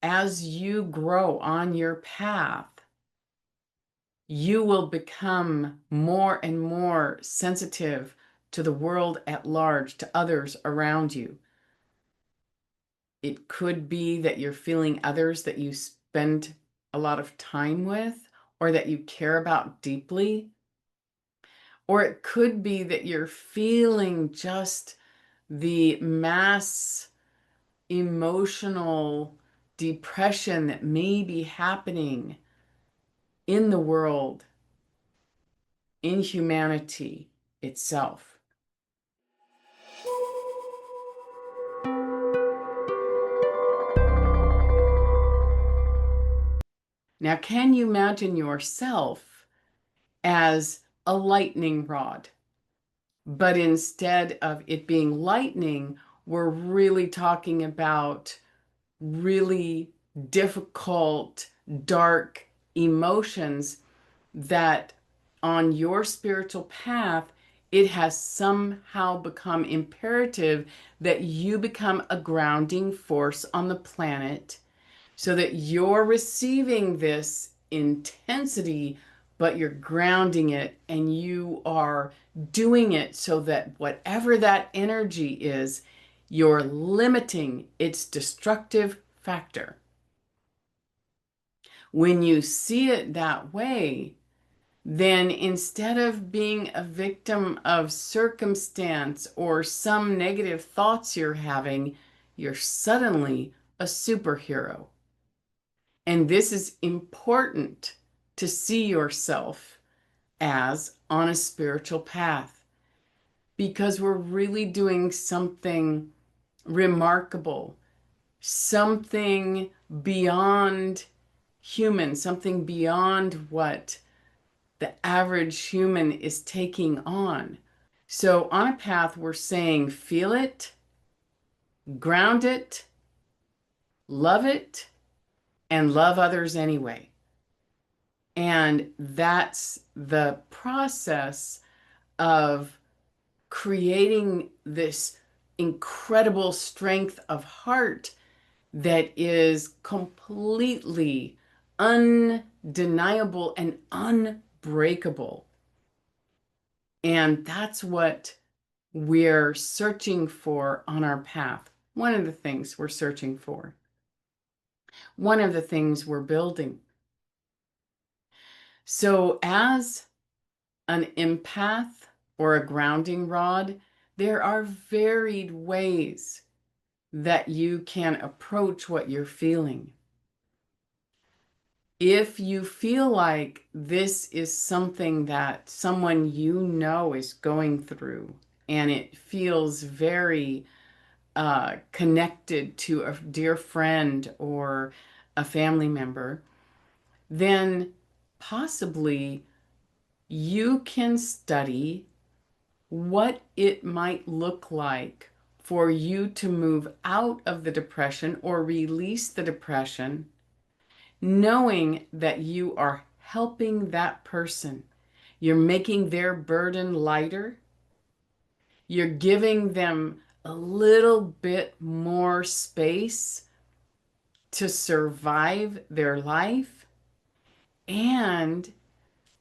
as you grow on your path, you will become more and more sensitive to the world at large, to others around you. It could be that you're feeling others that you spend a lot of time with or that you care about deeply. Or it could be that you're feeling just the mass emotional depression that may be happening in the world, in humanity itself. Now, can you imagine yourself as a lightning rod? But instead of it being lightning, we're really talking about really difficult, dark emotions that on your spiritual path, it has somehow become imperative that you become a grounding force on the planet so that you're receiving this intensity, but you're grounding it and you are doing it so that whatever that energy is, you're limiting its destructive factor. When you see it that way, then instead of being a victim of circumstance or some negative thoughts you're having, you're suddenly a superhero. And this is important to see yourself as on a spiritual path because we're really doing something remarkable, something beyond human, something beyond what the average human is taking on. So on a path, we're saying feel it, ground it, and love others anyway. And that's the process of creating this incredible strength of heart that is completely undeniable and unbreakable. And that's what we're searching for on our path. One of the things we're searching for. One of the things we're building. So as an empath or a grounding rod, there are varied ways that you can approach what you're feeling. If you feel like this is something that someone you know is going through and it feels very connected to a dear friend or a family member, then possibly you can study what it might look like for you to move out of the depression or release the depression, knowing that you are helping that person. You're making their burden lighter. You're giving them a little bit more space to survive their life. And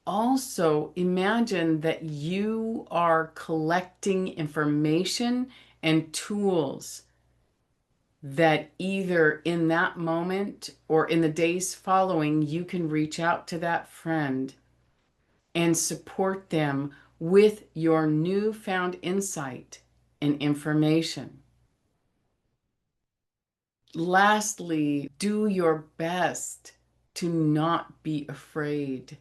also imagine that you are collecting information and tools that either in that moment or in the days following, you can reach out to that friend and support them with your newfound insight and information. Lastly, do your best to not be afraid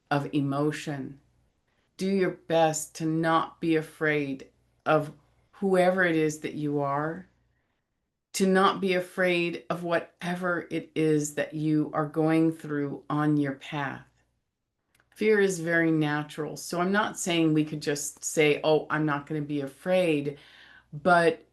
of emotion. Do your best to not be afraid of whoever it is that you are, to not be afraid of whatever it is that you are going through on your path. Fear is very natural. So I'm not saying we could just say, oh, I'm not going to be afraid, but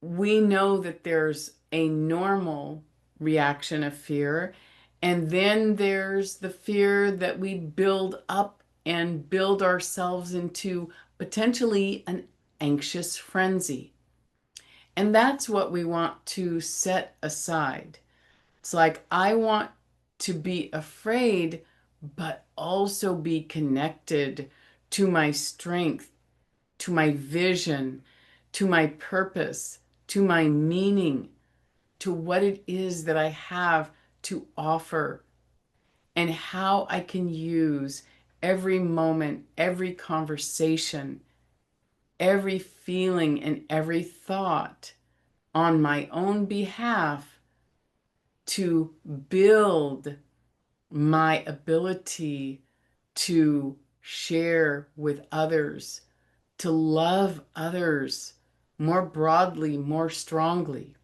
we know that there's a normal reaction of fear. And then there's the fear that we build up and build ourselves into potentially an anxious frenzy. And that's what we want to set aside. It's like I want to be afraid, but also be connected to my strength, to my vision, to my purpose, to my meaning, to what it is that I have to offer, and how I can use every moment, every conversation, every feeling, and every thought on my own behalf to build my ability to share with others, to love others more broadly, more strongly.